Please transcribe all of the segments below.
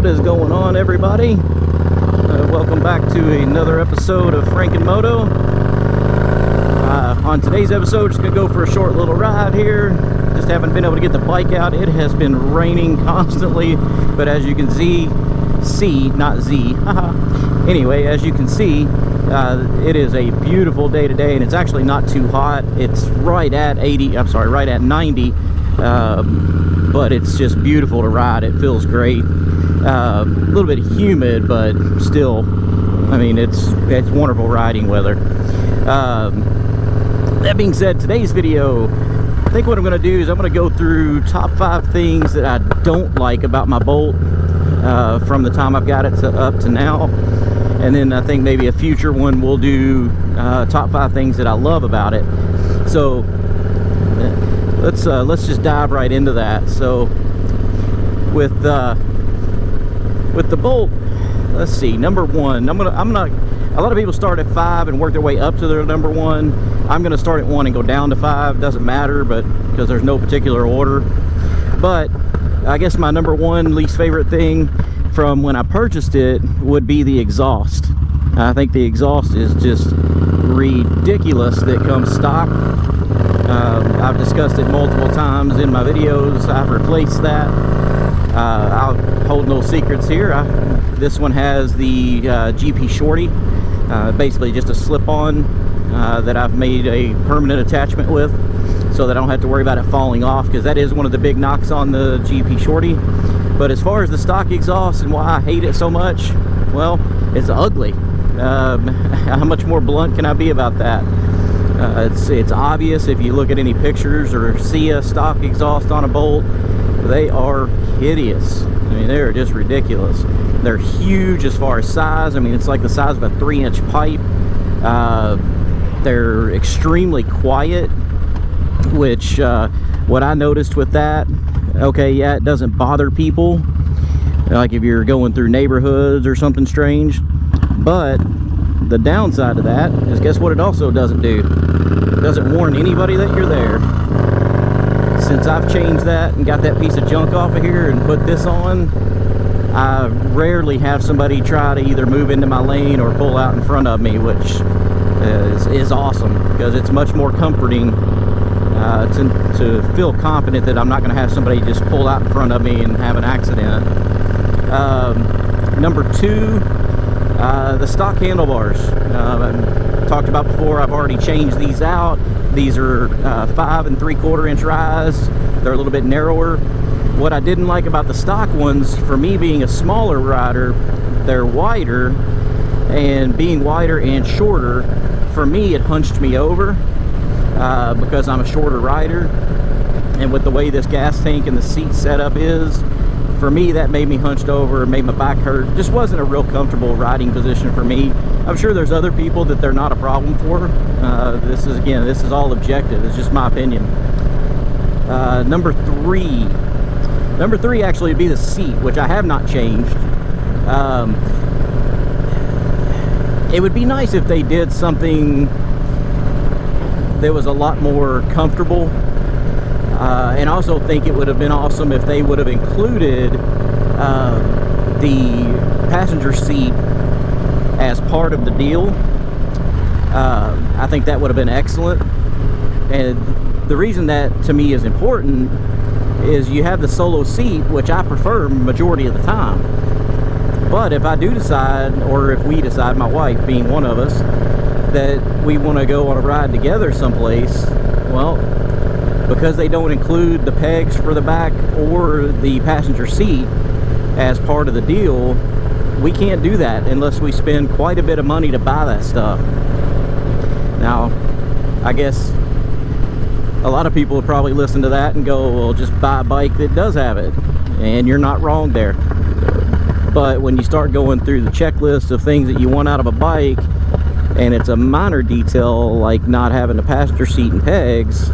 What is going on, everybody? Welcome back to another episode of Franken Moto. On today's episode, just gonna go for a short little ride here. Just haven't been able to get the bike out. It has been raining constantly, but as you can see, not Z. Anyway, as you can see, it is a beautiful day today, and it's actually not too hot. It's right at 90. But it's just beautiful to ride. It feels great. A little bit humid, but still, I mean, it's wonderful riding weather. That being said, today's video, I think what I'm going to do is I'm going to go through top 5 things that I don't like about my Bolt from the time I've got it up to now. And then I think maybe a future one we'll do top 5 things that I love about it. So let's just dive right into that. So with the Bolt, let's see, number 1, a lot of people start at 5 and work their way up to their number 1. I'm gonna start at 1 and go down to 5. Doesn't matter, but because there's no particular order. But I guess my number 1 least favorite thing from when I purchased it would be the exhaust. I think the exhaust is just ridiculous that comes stock. I've discussed it multiple times in my videos. I've replaced that. I'll hold no secrets here. This one has the GP Shorty, basically just a slip-on that I've made a permanent attachment with, so that I don't have to worry about it falling off, because that is one of the big knocks on the GP Shorty. But as far as the stock exhaust and why I hate it so much, well, it's ugly. How much more blunt can I be about that? It's obvious if you look at any pictures or see a stock exhaust on a Bolt. They are hideous. I mean, they're just ridiculous. They're huge as far as size. I mean, it's like the size of a 3-inch pipe. They're extremely quiet, which what I noticed with that, okay, yeah, it doesn't bother people, like if you're going through neighborhoods or something strange. But the downside of that is, guess what it also doesn't do? It doesn't warn anybody that you're there. Since I've changed that and got that piece of junk off of here and put this on, I rarely have somebody try to either move into my lane or pull out in front of me, which is awesome, because it's much more comforting to feel confident that I'm not going to have somebody just pull out in front of me and have an accident. Number 2, the stock handlebars. I talked about before, I've already changed these out. These are 5 3/4-inch rise. They're a little bit narrower. What I didn't like about the stock ones, for me being a smaller rider, they're wider, and being wider and shorter, for me it hunched me over because I'm a shorter rider, and with the way this gas tank and the seat setup is, for me that made me hunched over, made my back hurt. Just wasn't a real comfortable riding position for me. I'm sure there's other people that they're not a problem for. This is all objective. It's just my opinion. Number 3 actually would be the seat, which I have not changed. It would be nice if they did something that was a lot more comfortable. And I also think it would have been awesome if they would have included the passenger seat as part of the deal. I think that would have been excellent. And the reason that to me is important is you have the solo seat, which I prefer majority of the time. But if I do decide, or if we decide, my wife being one of us, that we want to go on a ride together someplace, well, because they don't include the pegs for the back or the passenger seat as part of the deal, we can't do that unless we spend quite a bit of money to buy that stuff. Now, I guess a lot of people would probably listen to that and go, well, just buy a bike that does have it. And you're not wrong there. But when you start going through the checklist of things that you want out of a bike, and it's a minor detail like not having a passenger seat and pegs,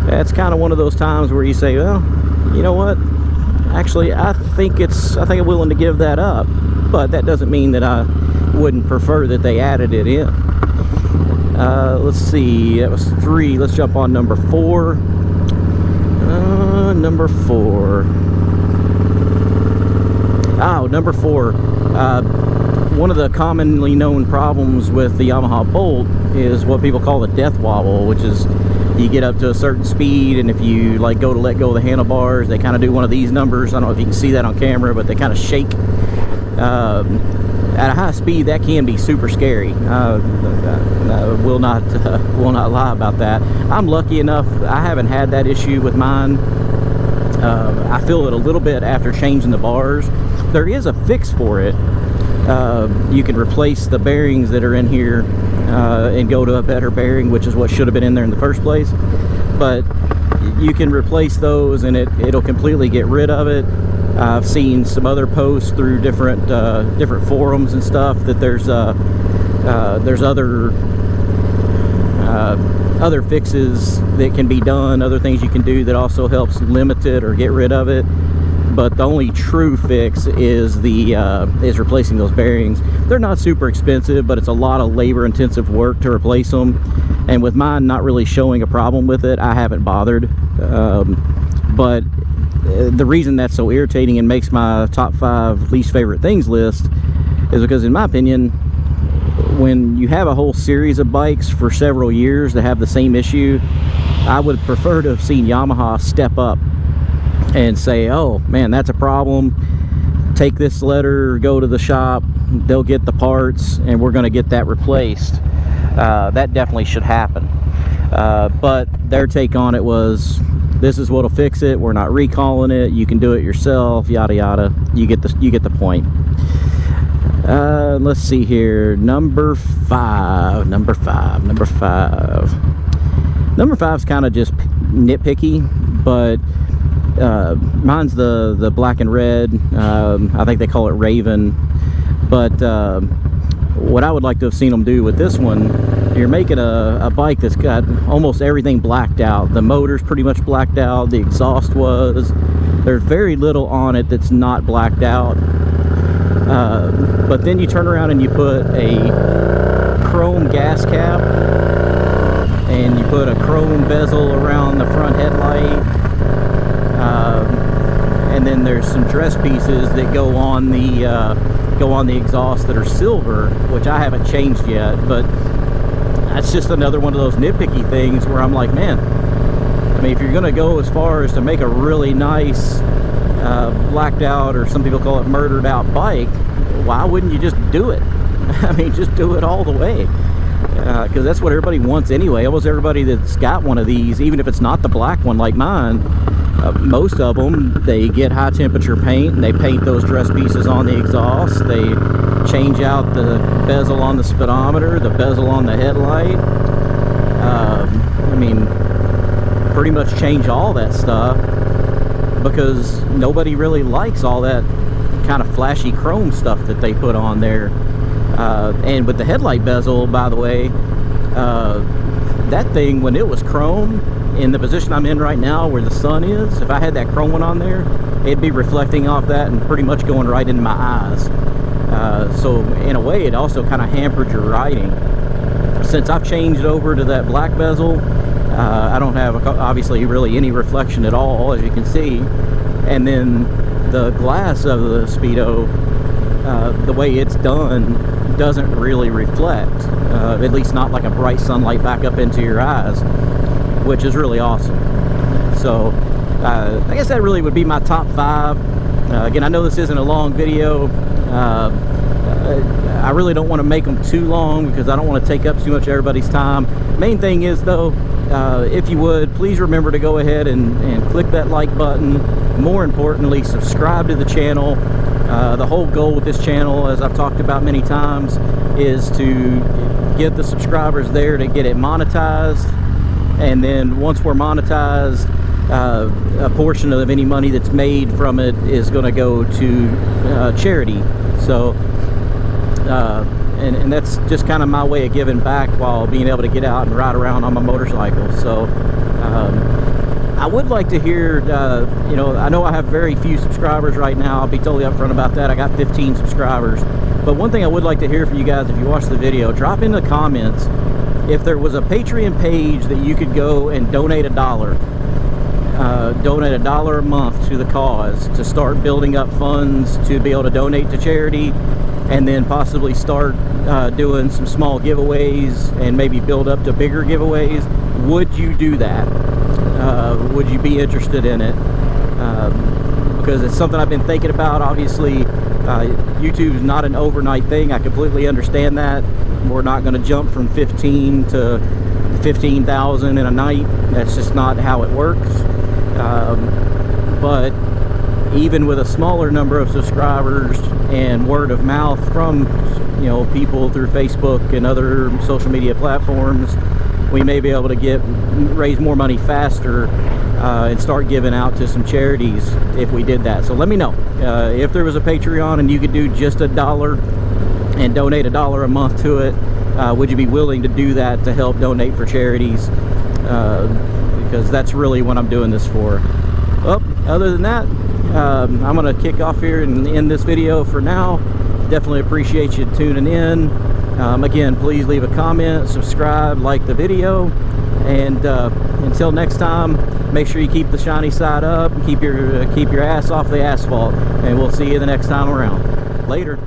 that's kind of one of those times where you say, well, you know what? Actually, I think I'm willing to give that up. But that doesn't mean that I wouldn't prefer that they added it in. Let's see, that was 3. Let's jump on number 4. Number 4. Oh, number 4. One of the commonly known problems with the Yamaha Bolt is what people call the death wobble, which is you get up to a certain speed, and if you like go to let go of the handlebars, they kind of do one of these numbers. I don't know if you can see that on camera, but they kind of shake. At a high speed, that can be super scary. I will not lie about that. I'm lucky enough, I haven't had that issue with mine. I feel it a little bit after changing the bars. There is a fix for it. You can replace the bearings that are in here and go to a better bearing, which is what should have been in there in the first place. But you can replace those and it'll completely get rid of it. I've seen some other posts through different forums and stuff that there's other fixes that can be done, other things you can do that also helps limit it or get rid of it. But the only true fix is replacing those bearings. They're not super expensive, but it's a lot of labor-intensive work to replace them. And with mine not really showing a problem with it, I haven't bothered. But the reason that's so irritating and makes my top 5 least favorite things list is because, in my opinion, when you have a whole series of bikes for several years that have the same issue, I would prefer to have seen Yamaha step up and say, oh man, that's a problem, take this letter, go to the shop, they'll get the parts, and we're going to get that replaced. That definitely should happen. But their take on it was, this is what'll fix it, we're not recalling it, you can do it yourself, yada yada. You get the point. Let's see here. Number 5 is kind of just nitpicky, but mine's the black and red. I think they call it Raven. But what I would like to have seen them do with this one, you're making a bike that's got almost everything blacked out. The motor's pretty much blacked out, the exhaust was. There's very little on it that's not blacked out. But then you turn around and you put a chrome gas cap and you put a chrome bezel around the front headlight, and then there's some dress pieces that go on the exhaust that are silver, which I haven't changed yet. But that's just another one of those nitpicky things where I'm like, man, I mean, if you're gonna go as far as to make a really nice blacked out, or some people call it murdered out bike, why wouldn't you just do it? I mean, just do it all the way, because that's what everybody wants anyway. Almost everybody that's got one of these, even if it's not the black one like mine, most of them, they get high temperature paint and they paint those dress pieces on the exhaust. They change out the bezel on the speedometer, the bezel on the headlight. I mean, pretty much change all that stuff, because nobody really likes all that kind of flashy chrome stuff that they put on there. And with the headlight bezel, by the way, that thing, when it was chrome, in the position I'm in right now where the sun is, if I had that chrome one on there, it'd be reflecting off that and pretty much going right into my eyes. So in a way, it also kind of hampered your riding. Since I've changed over to that black bezel, I don't have obviously really any reflection at all, as you can see. And then the glass of the Speedo, the way it's done, doesn't really reflect, at least not like a bright sunlight back up into your eyes, which is really awesome. So I guess that really would be my top 5. Again, I know this isn't a long video. I really don't want to make them too long because I don't want to take up too much of everybody's time. Main thing is though, if you would, please remember to go ahead and click that like button. More importantly, subscribe to the channel. The whole goal with this channel, as I've talked about many times, is to get the subscribers there to get it monetized. And then once we're monetized, a portion of any money that's made from it is going to go to charity. So and that's just kind of my way of giving back while being able to get out and ride around on my motorcycle. So I would like to hear, you know, I know I have very few subscribers right now. I'll be totally upfront about that. I got 15 subscribers. But one thing I would like to hear from you guys, if you watch the video, drop in the comments if there was a Patreon page that you could go and donate $1. donate $1 a month to the cause to start building up funds to be able to donate to charity, and then possibly start doing some small giveaways and maybe build up to bigger giveaways, would you do that? Would you be interested in it? Because it's something I've been thinking about. Obviously, YouTube is not an overnight thing. I completely understand that. We're not going to jump from 15 to 15,000 in a night. That's just not how it works. But even with a smaller number of subscribers and word of mouth from, you know, people through Facebook and other social media platforms, we may be able to raise more money faster and start giving out to some charities if we did that. So let me know if there was a Patreon and you could do just $1 and donate $1 a month to it. Would you be willing to do that to help donate for charities? Because that's really what I'm doing this for. Well, other than that, I'm going to kick off here and end this video for now. Definitely appreciate you tuning in. Again, please leave a comment, subscribe, like the video, and until next time, make sure you keep the shiny side up, keep your ass off the asphalt, and we'll see you the next time around. Later.